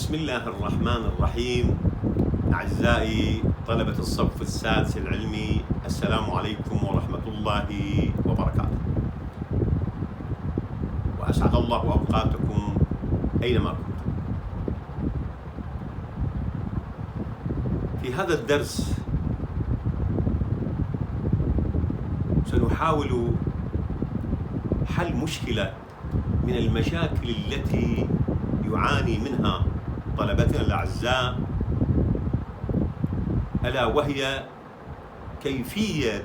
بسم الله الرحمن الرحيم. أعزائي طلبة الصف السادس العلمي، السلام عليكم ورحمة الله وبركاته، وأسعد الله أوقاتكم أينما كنتم. في هذا الدرس سنحاول حل مشكلة من المشاكل التي يعاني منها طلبتنا الأعزاء، ألا وهي كيفية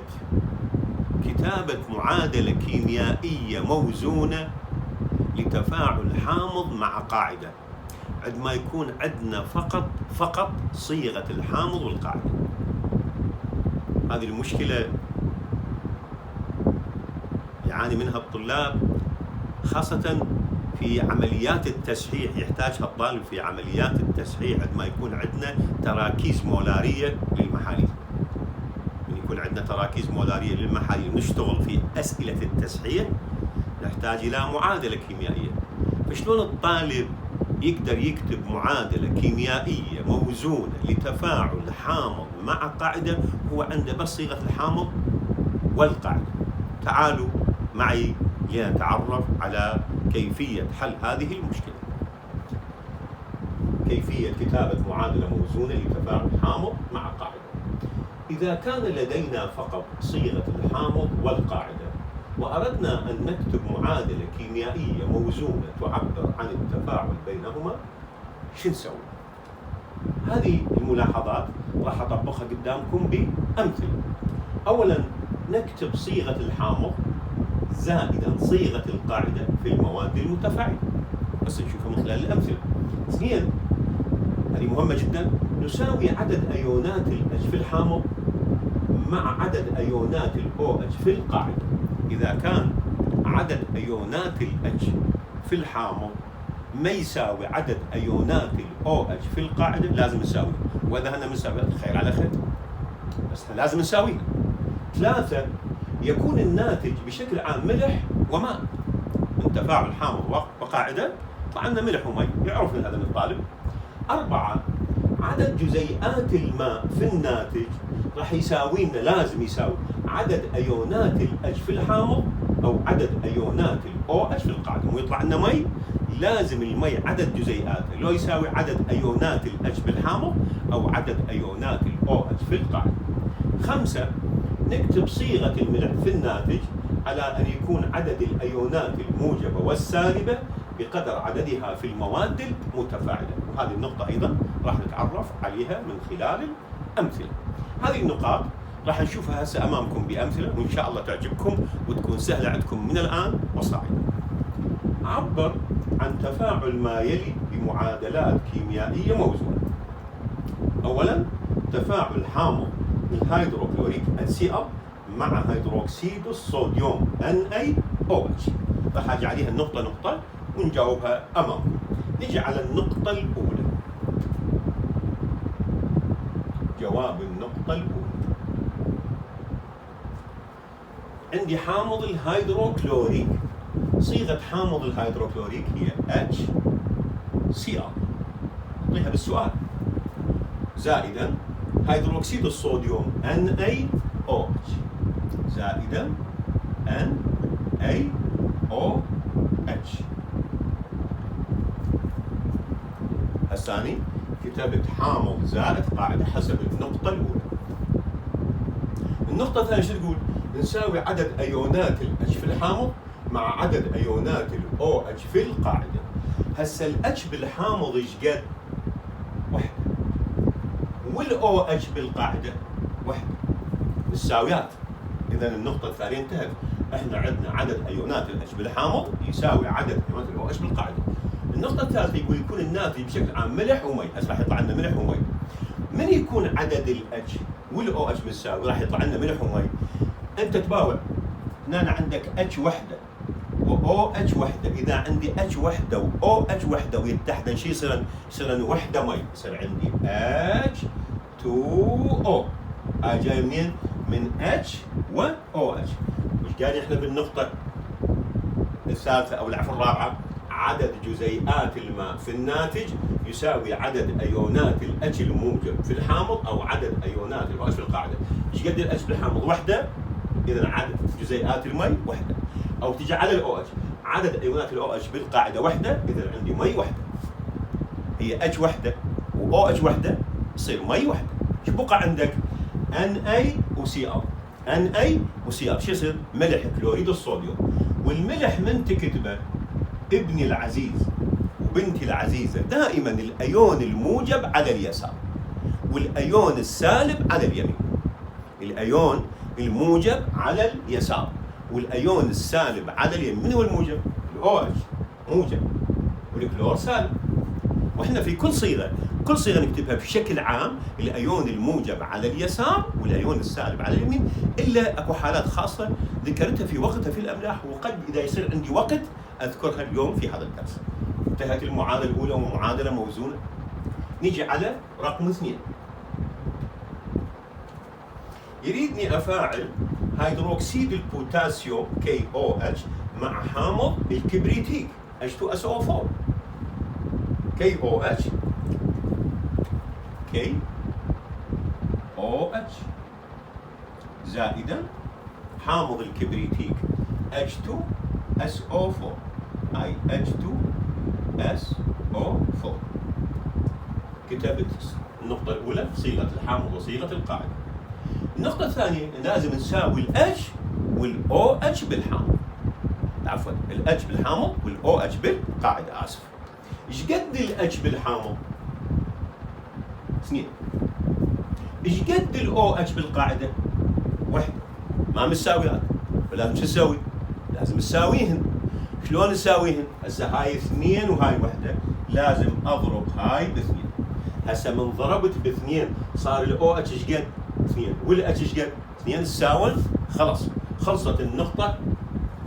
كتابة معادلة كيميائية موزونة لتفاعل حامض مع قاعدة، عندما يكون عندنا فقط صيغة الحامض والقاعدة. هذه المشكلة يعاني منها الطلاب، خاصة في عمليات التصحيح. يحتاجها الطالب في عمليات التصحيح عندما يكون عندنا تراكيز مولارية للمحاليل. من يكون عندنا تراكيز مولارية للمحاليل نشتغل في أسئلة التصحيح، نحتاج إلى معادلة كيميائية. فشلون الطالب يقدر يكتب معادلة كيميائية موزونة لتفاعل حامض مع قاعدة هو عنده بس صيغة الحامض والقاعدة؟ تعالوا معي لنتعرف على كيفية حل هذه المشكلة. كيفية كتابة معادلة موزونة لتفاعل حامض مع قاعدة. إذا كان لدينا فقط صيغة الحامض والقاعدة وأردنا أن نكتب معادلة كيميائية موزونة تعبر عن التفاعل بينهما، شو نسوي؟ هذه الملاحظات راح أطبقها قدامكم بأمثلة. أولاً نكتب صيغة الحامض زائدا صيغة القاعدة في المواد المتفاعلة، بس نشوفها من خلال الأمثلة. ثانياً، هذه مهمة جداً، نساوي عدد أيونات ال H في الحامض مع عدد أيونات ال OH في القاعدة. إذا كان عدد أيونات ال H في الحامض ما يساوي عدد أيونات ال OH في القاعدة لازم نساويه، وإذا هنا مساوي خير على خير، بس لازم نساويه. ثلاثة، يكون الناتج بشكل عام ملح وماء. من تفاعل حامض وقاعدة طلع لنا ملح وماء، يعرف هذا من الطالب. أربعة، عدد جزيئات الماء في الناتج راح يساوي لنا، لازم يساوي عدد أيونات ال H في الحامض أو عدد أيونات ال OH في القاعدة. مو يطلع لنا مي، لازم المي عدد جزيئاته لو يساوي عدد أيونات ال H بالحامض أو عدد أيونات ال OH في القاعدة. خمسة، نكتب صيغة الملح في الناتج على أن يكون عدد الأيونات الموجبة والسالبة بقدر عددها في المواد المتفاعلة، وهذه النقطة أيضا راح نتعرف عليها من خلال الأمثلة. هذه النقاط راح نشوفها هسه أمامكم بأمثلة، وإن شاء الله تعجبكم وتكون سهلة عندكم من الآن وصاعدا. عبر عن تفاعل ما يلي بمعادلات كيميائية موزونة. أولا، تفاعل حامض الهيدروكلوريك HCl مع هيدروكسيد الصوديوم NaOH. راح اجي عليها النقطة نقطة ونجاوبها أمامكم. نجي على النقطة الأولى. جواب النقطة الأولى، عندي حامض الهيدروكلوريك، صيغة حامض الهيدروكلوريك هي HCl، أعطيها بالسؤال، زائدا هيدروكسيد الصوديوم NaOH زائدا NaOH. الثاني كتابة حامض زائد قاعدة حسب النقطة الأولى. النقطة الثانية شو تقول؟ نساوي عدد أيونات ال H في الحامض مع عدد أيونات ال OH في القاعدة. هسه ال H بالحامض ايش قد؟ واحدة، وال OH بالقاعدة واحدة، بالساويات. إذا النقطة الثانية انتهت. احنا عندنا عدد أيونات ال H بالحامض يساوي عدد أيونات ال OH بالقاعدة. النقطة الثالثة يقول يكون الناتج بشكل عام ملح ومي. هسه راح يطلع لنا ملح ومي. من يكون عدد ال H وال OH بالساوي راح يطلع لنا ملح ومي. أنت تباوع، هنا عندك H وحدة و OH وحدة. إذا عندي H وحدة و OH وحدة ويتحدن شو يصير وحدة مي، يصير عندي H2O. جاي منين؟ من H و OH. وش قال احنا بالنقطة الثالثة أو العفو الرابعة؟ عدد جزيئات الماء في الناتج يساوي عدد ايونات الاتش الموجب في الحامض او عدد ايونات الOH في القاعده. ايش قد الاتش بالحامض؟ وحده، اذا عدد جزيئات المي وحده. او تجي على الOH عدد ايونات الOH بالقاعده وحده، اذا عندي مي وحده. هي اتش وحده وOH وحده تصير مي وحده. ايش بقى عندك؟ Na وCl. Na وCl شو يصير؟ ملح كلوريد الصوديوم. والملح من تكتبه ابني العزيز وبنتي العزيزه دائما الايون الموجب على اليسار والايون السالب على اليمين. الايون الموجب على اليسار والايون السالب على اليمين. من هو الموجب؟ الOH موجب والكلور سالب. واحنا في كل صيغه نكتبها بشكل عام الايون الموجب على اليسار والايون السالب على اليمين، الا اكو حالات خاصه ذكرتها في وقتها في الاملاح، وقد اذا يصير عندي وقت اذكرها اليوم في هذا الدرس. انتهت المعادله الاولى ومعادله موزونه. نيجي على رقم 2. يريدني افاعل هيدروكسيد البوتاسيوم KOH مع حامض الكبريتيك H2SO4. KOH زائدا حامض الكبريتيك H2SO4 أي H2SO4. كتبت النقطة الأولى صيغة الحامض وصيغة القاعدة. النقطة الثانية لازم نساوي الH والOH بالحامض. عفوا الH بالحامض والOH بالقاعدة. آسف. ايش قد الH بالحامض؟ 2. ايش قد الOH بالقاعدة؟ 1. ما مساويات فلازم شو نسوي؟ لازم نساويهن. شلون نساويهن؟ هسه هاي 2 وهاي 1 لازم اضرب هاي ب2. هسه من ضربت ب2 صار الOH ايش قد؟ 2 والH ايش قد؟ 2 تساوي. خلص خلصت النقطة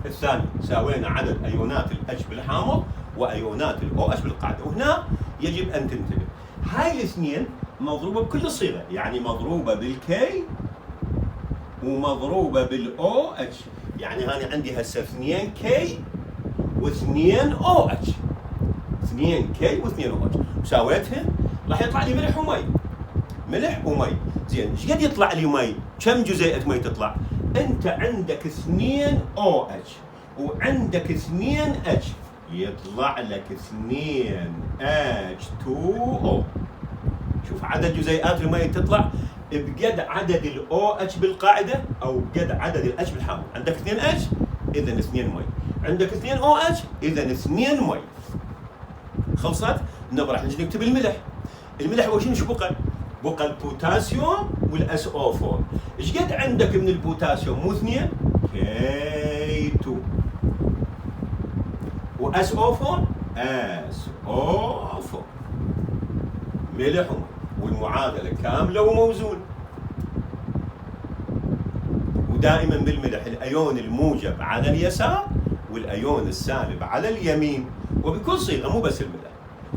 الثانية. ساوينا عدد ايونات الH بالحامض وايونات الOH بالقاعدة. وهنا يجب ان تنتبه هاي الاثنين مضروبة بكل صيغة، يعني مضروبة بالكي ومضروبة بالOH. يعني هاني عندي هسه 2K و2OH. 2K و2OH وساويتهن راح يطلع لي ملح ومي. ملح ومي. زين ايش قد يطلع لي مي؟ كم جزيئة مي تطلع؟ انت عندك 2OH وعندك 2H يطلع لك 2H2O. شوف عدد جزيئات المي تطلع بقد عدد الOH بالقاعدة أو بقد عدد الH بالحامض. عندك 2H إذا 2 مي، عندك 2OH إذا 2 مي. خلصت؟ نبغى راح نجي نكتب الملح. الملح هو شنو؟ شو بقى؟ بقى البوتاسيوم والSO4. ايش قد عندك من البوتاسيوم؟ مو 2 K2 وSO4 SO4. ملح ومي والمعادلة كاملة وموزونة. ودائما بالملح الايون الموجب على اليسار والايون السالب على اليمين، وبكل صيغة مو بس الملح.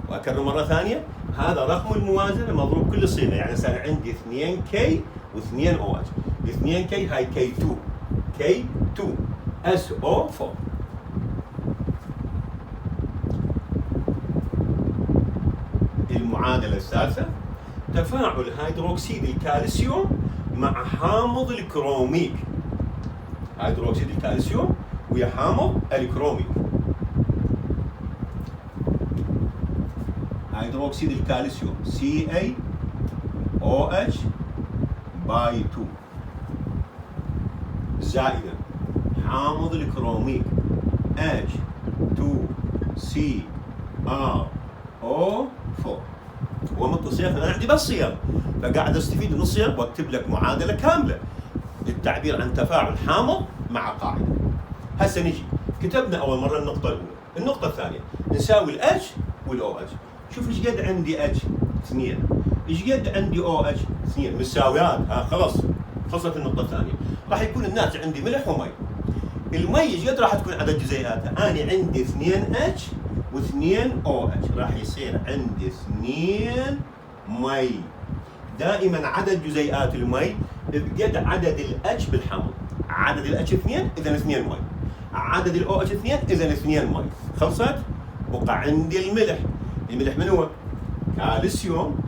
واكرر مرة ثانية هذا رقم الموازنة مضروب كل صيغة. يعني صار عندي 2K و2OH. 2K هاي K2 SO4. المعادلة الثالثة تفاعل هيدروكسيد الكالسيوم مع حامض الكروميك. هيدروكسيد الكالسيوم ويا حامض الكروميك. هيدروكسيد الكالسيوم CaOH باي 2 زائدا حامض الكروميك H2CrO4. ومتصيغ انا عندي بس صيغ، فقاعد استفيد من الصيغ واكتب لك معادله كامله للتعبير عن تفاعل حامض مع قاعده. هسه نجي كتبنا اول مره النقطه الاولى. النقطه الثانيه نساوي الH والOH. شوف ايش قد عندي H 2، ايش قد عندي OH 2 مساويات. خلاص خلصت النقطه الثانيه. راح يكون الناتج عندي ملح ومي. المي ايش قد راح تكون عدد جزيئاتها؟ انا عندي 2H و2OH راح يصير عندي 2 مي. دائما عدد جزيئات المي بقد عدد الH بالحامض. عدد الH 2 اذا 2 مي، عدد الOH 2 اذا 2 مي. خلصت؟ بقى عندي الملح. الملح من هو؟ كالسيوم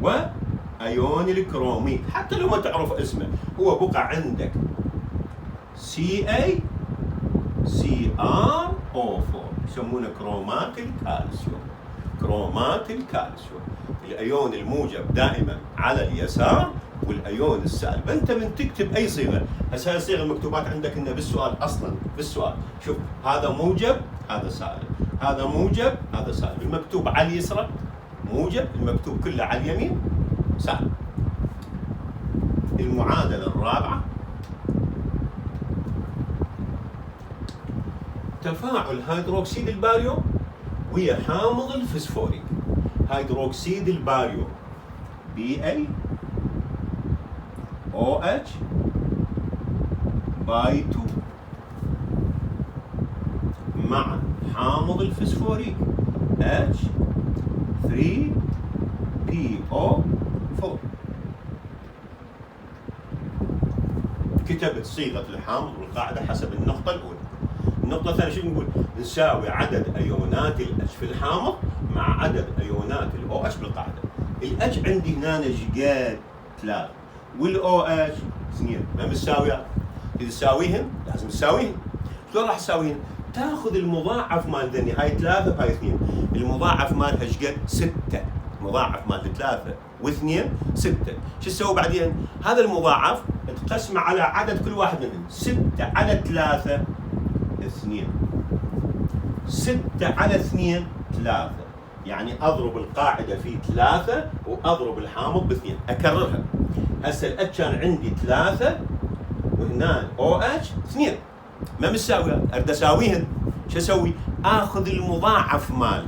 وأيون الكروميد، حتى لو ما تعرف اسمه هو بقى عندك CaCrO4 يسمونه كرومات الكالسيوم. كرومات الكالسيوم الأيون الموجب دائما على اليسار والأيون السالب. أنت من تكتب أي صيغة، هسه الصيغة المكتوبات عندك إنه بالسؤال أصلا بالسؤال، شوف هذا موجب هذا سالب، هذا موجب هذا سالب، المكتوب على اليسرى موجب، المكتوب كله على اليمين سالب. المعادلة الرابعة تفاعل هيدروكسيد الباريوم ويا حامض الفسفوريك. هيدروكسيد الباريوم BaOH باي 2 مع حامض الفسفوريك H3PO4. كتبت صيغة الحامض والقاعدة حسب النقطة الأولى. النقطة الثانية شو نقول؟ نساوي عدد أيونات الاتش في الحامض مع عدد أيونات الأو اتش بالقاعدة. الاتش عندي هنا جيجات 3 والأو اتش 2 ما متساويات. إذا تساويهن لازم تساويهن. شلون راح تساويهن؟ تاخذ المضاعف مال ذني، هاي 3 وهاي 2، المضاعف مالها ايش قد؟ 6. مضاعف مال 3 و2 6. شو تسوي بعدين؟ هذا المضاعف تقسمه على عدد كل واحد منهم. 6 على 3 2، 6 على 2 3، يعني اضرب القاعده في 3 واضرب الحامض ب2. اكررها. هسه الاتش كان عندي 3 وهنا او اتش 2 ما متساويات، اريد اساويهن. شو اسوي؟ اخذ المضاعف مالهن.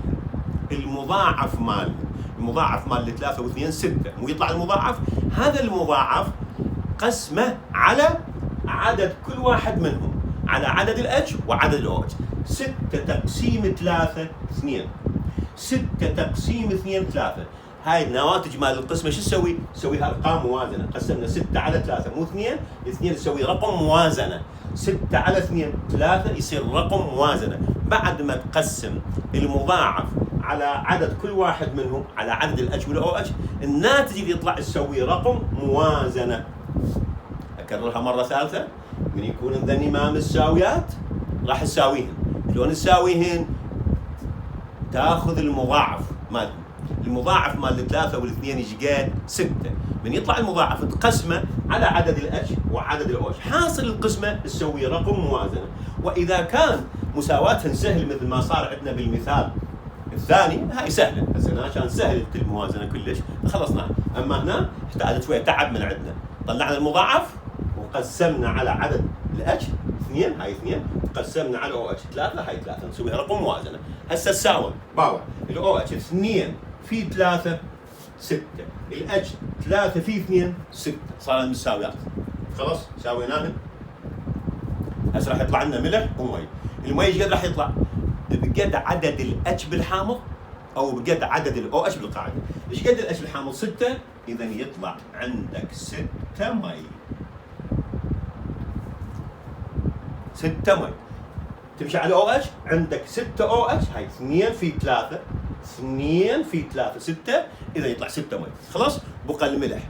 المضاعف مال 3 و2 6، مو يطلع المضاعف؟ هذا المضاعف قسمه على عدد كل واحد منهم، على عدد الاتش وعدد الاو اتش. 6 تقسيم 3 2، 6 تقسيم 2 3. هاي النواتج مال القسمه شو تسوي؟ تسويها ارقام موازنه. قسمنا 6 على 3 مو 2، 2 تسوي رقم موازنه. 6 على 2 3 يصير رقم موازنه. بعد ما تقسم المضاعف على عدد كل واحد منهم على عدد الاتش والاو اتش، الناتج اللي يطلع تسوي رقم موازنه. اكررها مره ثالثه. من يكون ذني ما متساويات راح تساويهن. شلون تساويهن؟ تاخذ المضاعف مالهم. المضاعف مال 3 وال2 يجي قد 6. من يطلع المضاعف تقسمه على عدد الاتش وعدد الاو اتش، حاصل القسمه تسوي رقم موازنه. واذا كان مساواتهن سهل مثل ما صار عندنا بالمثال الثاني، هاي سهله. هسه هنا كان سهل الموازنه كلش خلصناها. اما هنا احتاجت شويه تعب من عندنا. طلعنا المضاعف وقسمنا على عدد الاتش 2، هاي 2، قسمنا على او اتش 3، هاي 3، نسويها رقم موازنه. هسه تساوي باور الاو اتش 2 في 3 6، الاتش 3 في 2 6، صارت مساويات. خلاص ساويناهن. هسه راح يطلع لنا ملح ومي. المي ايش قد راح يطلع؟ بقد عدد الاتش بالحامض او بقد عدد الاو اتش بالقاعده. ايش قد الاتش بالحامض؟ 6، اذا يطلع عندك 6 مي. 6 مي. تمشي على او اتش عندك 6 او اتش، هاي 2 في 3، 2 في 3 6، اذا يطلع 6 مي. خلاص بقى الملح.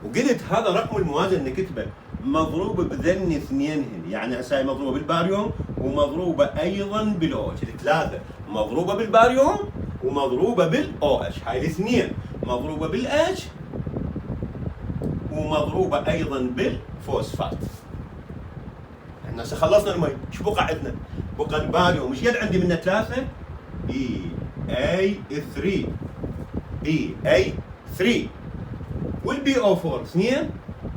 وقلت هذا رقم الموازن اللي كتبه مضروب بذن اثنينهن، يعني هسه مضروبه بالباريوم ومضروبه ايضا بالاو اتش. الثلاثه مضروبه بالباريوم ومضروبه بالاو اتش، هاي الاثنين مضروبه بالاتش ومضروبه ايضا بالفوسفات. احنا هسه خلصنا المي. شو بقى عندنا؟ بقى الباريوم. ايش قد عندي منه؟ 3 BA3 BA3 والبي او 4 2،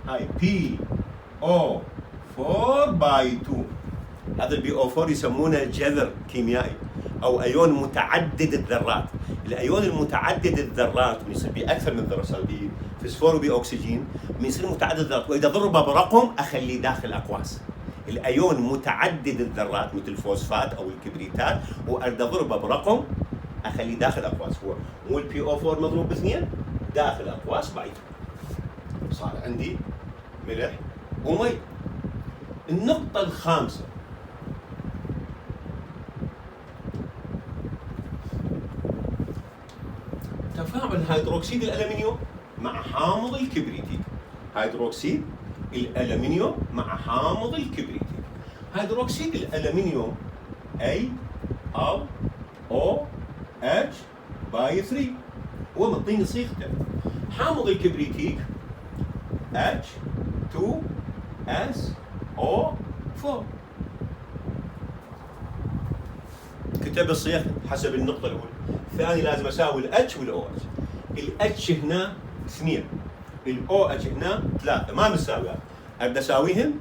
هاي PO4 باي 2. هذا البي او 4 يسمونه جذر كيميائي او ايون متعدد الذرات. الايون المتعدد الذرات من يصير باكثر من ذره، صار بفسفور وباكسجين، من يصير متعدد الذرات واذا ضربه برقم اخليه داخل اقواس. الايون متعدد الذرات مثل الفوسفات او الكبريتات واريد اضربه برقم اخليه داخل اقواس. هو مو البي او 4 مضروب ب2 داخل اقواس باي 2. صار عندي ملح ومي. النقطة الخامسة تفاعل هيدروكسيد الألمنيوم مع حامض الكبريتيك. هيدروكسيد الألمنيوم مع حامض الكبريتيك. هيدروكسيد الألمنيوم AlOH باي 3 هو مطيني صيغته. حامض الكبريتيك H2SO4. كتب الصيغ حسب النقطة الأولى. الثاني لازم أساوي الاتش والأو اتش. الاتش هنا 2، الأو اتش هنا 3، ما مساويات. أبدأ أساويهم،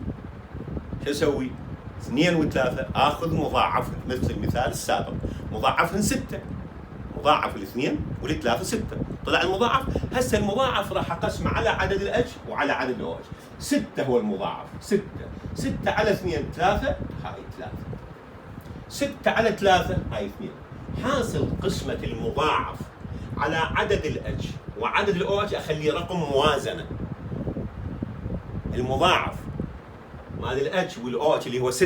شو أسوي؟ 2 و3 آخذ مضاعفهم مثل المثال السابق، مضاعفهم 6، مضاعف الاثنين والثلاثة 6، طلع المضاعف. هسه المضاعف راح أقسمه على عدد الاتش وعلى عدد الأو اتش. 6 هو المضاعف، 6 على 2 3، هاي 3. 6 على 3 هاي 2. حاصل قسمة المضاعف على عدد الاتش وعدد الاو اتش اخليه رقم موازنة. المضاعف مال الاتش والاو اتش اللي هو 6،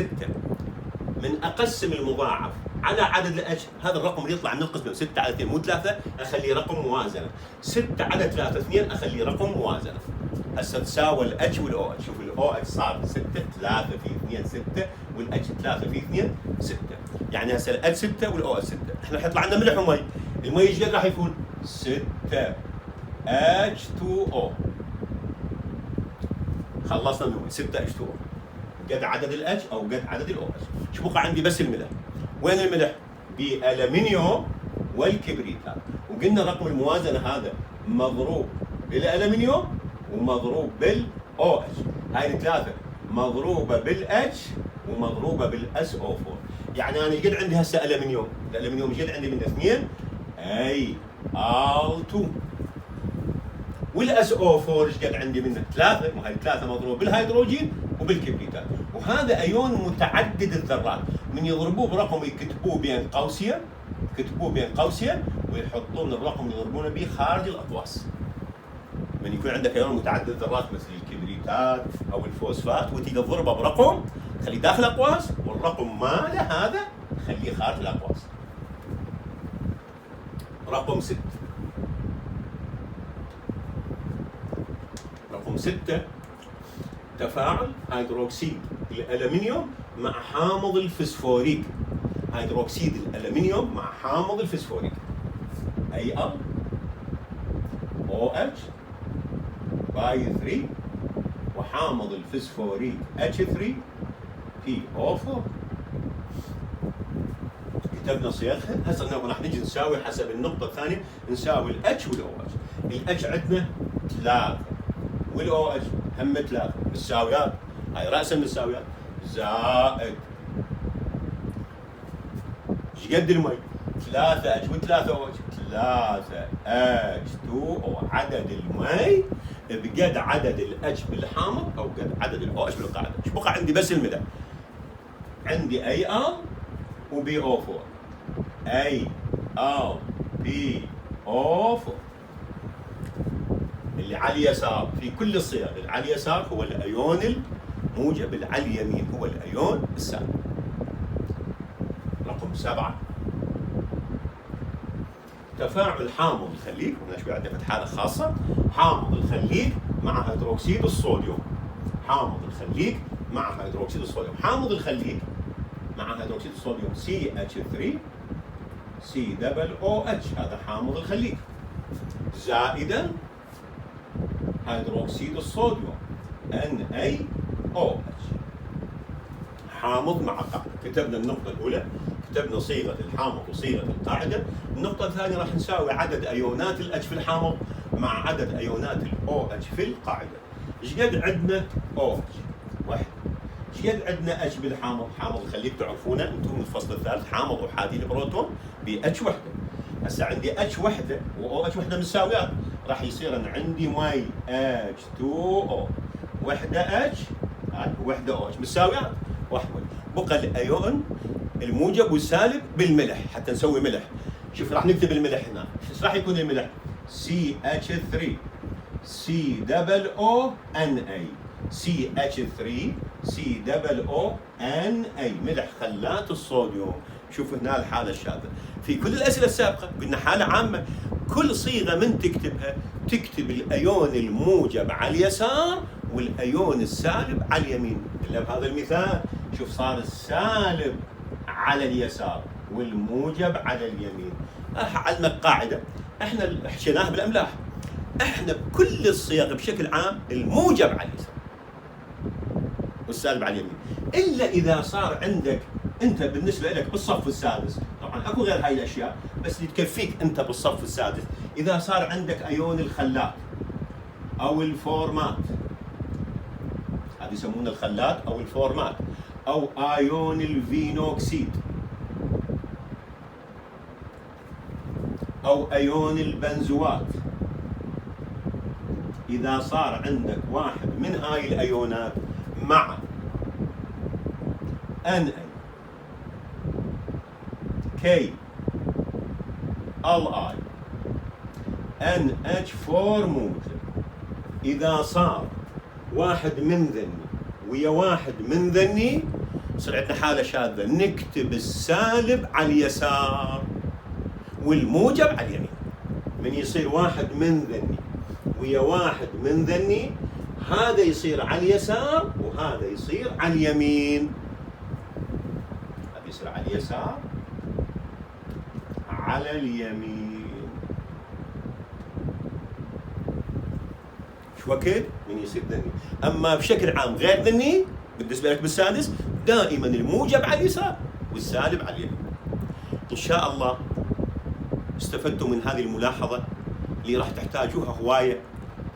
من اقسم المضاعف على عدد الاتش، هذا الرقم اللي يطلع من القسمة 6 على 2 مو 3 اخليه رقم موازنة. 6 على 3 2 اخليه رقم موازنة. هسه تساوي الاتش والاو اتش. شوف الاو اتش صار 6، 3 في 2 6، والاتش 3 في 2 6. يعني هسه الاتش 6 والاو اتش 6. احنا حيطلع لنا ملح ومي. المي ايش قد راح يكون؟ 6 H2O. خلصنا من 6 H2O قد عدد الاتش او قد عدد الاو اتش. شو بقى عندي؟ بس الملح. وين الملح؟ بالالمنيوم والكبريت. وقلنا رقم الموازنه هذا مضروب بالالمنيوم ومضروب بالاو اتش. هاي الثلاثه مضروبه بالاتش ومضروبه بالاس او 4. يعني انا ايش قد عندي هسه الومنيوم؟ الالومنيوم ايش قد عندي منه؟ 2 اي Al2. والاس او 4 ايش قد عندي منه؟ 3. وهي 3 مضروبه بالهيدروجين وبالكبريتات. وهذا ايون متعدد الذرات، من يضربوه برقم يكتبوه بين قوسين، ويحطون الرقم اللي يضربونه به خارج الاقواس. من يكون عندك ايون متعدد الذرات مثل الكبريتات او الفوسفات وتيجي تضربه برقم خليه داخل اقواس، والرقم ماله هذا خليه خارج الاقواس. رقم 6. رقم 6 تفاعل هيدروكسيد الالومنيوم مع حامض الفسفوريك. هيدروكسيد الالومنيوم مع حامض الفسفوريك AlOH باي 3 وحامض الفسفوريك H3PO4. كتبنا صيغها. هسه راح نجي نساوي حسب النقطة الثانية، نساوي الاتش والاو اتش. الاتش عندنا 3 والاو اتش هم 3 مساويات. هاي رأس المساويات زائد ايش قد المي؟ 3 اتش و3 او اتش، 3 H2O. عدد المي بقد عدد الاتش بالحامض او قد عدد الاو اتش بالقاعدة. ايش بقى عندي؟ بس المدى. عندي Al وBO4. AlBO4 اللي على اليسار في كل الصيغ. اللي على اليسار هو الايون الموجب، اللي على اليمين هو الايون السالب. رقم 7 تفاعل حامض الخليج. هنا شوي عندنا حالة خاصة. حامض الخليج مع هيدروكسيد الصوديوم. حامض الخليج مع هيدروكسيد الصوديوم. حامض الخليج مع هيدروكسيد الصوديوم CH3 COOH. هذا حامض الخليج زائدا هيدروكسيد الصوديوم NaOH. حامض مع قاعدة. كتبنا النقطة الأولى، كتبنا صيغة الحامض وصيغة القاعدة. النقطة الثانية راح نساوي عدد أيونات الاتش في الحامض مع عدد أيونات الأو اتش في القاعدة. ايش قد عندنا أو اتش؟ 1. ايش قد عندنا اتش بالحامض؟ حامض الخليج تعرفونه انتم من الفصل الثالث، حامض أحادي البروتون باتش وحدة. هسه عندي اتش وحدة وأو اتش وحدة مساويات، راح يصير أنا عندي مي H2O وحدة اتش وحدة أو اتش مساويات 1. بقى الايون الموجب والسالب بالملح حتى نسوي ملح. شوف راح نكتب الملح هنا. ايش راح يكون الملح؟ CH3 COONA CH3 COONA. ملح خلات الصوديوم شوف هنا الحالة الشاذة. في كل الأسئلة السابقة قلنا حالة عامة، كل صيغة من تكتبها تكتب الأيون الموجب على اليسار والأيون السالب على اليمين. إلا بهذا المثال شوف صار السالب على اليسار والموجب على اليمين. أعلمك قاعدة احنا حكيناها بالأملاح، احنا بكل الصيغ بشكل عام الموجب على اليسار والسالب على اليمين، إلا إذا صار عندك أنت بالنسبة لك بالصف السادس، طبعا أكو غير هاي الأشياء بس اللي تكفيك أنت بالصف السادس، إذا صار عندك أيون الخلات أو الفورمات، هذه يسمونه الخلات أو الفورمات، أو أيون الفينوكسيد أو أيون البنزوات، إذا صار عندك واحد من هاي الأيونات مع Na K Li NH4 موجب، إذا صار واحد من ذني ويا واحد من ذني صار عندنا حالة شاذة، نكتب السالب على اليسار والموجب على اليمين. من يصير واحد من ذني ويا واحد من ذني، هذا يصير على اليسار وهذا يصير على اليمين. هذا يصير على اليسار على اليمين. شو وقت من يصير ذني. أما بشكل عام غير ذني بالنسبة لك بالسادس دائما الموجب على اليسار والسالب على اليمين. إن شاء الله استفدتوا من هذه الملاحظة اللي راح تحتاجوها هواية،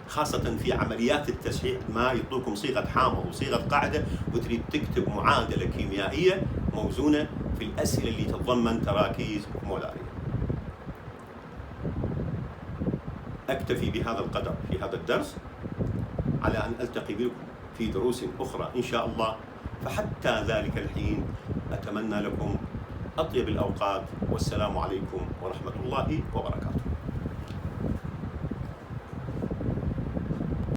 خاصة في عمليات التصحيح ما يعطوكم صيغة حامض وصيغة قاعدة وتريد تكتب معادلة كيميائية موزونة في الأسئلة اللي تتضمن تراكيز مولارية. أكتفي بهذا القدر في هذا الدرس، على أن ألتقي بكم في دروس أخرى إن شاء الله. فحتى ذلك الحين أتمنى لكم أطيب الأوقات، والسلام عليكم ورحمة الله وبركاته.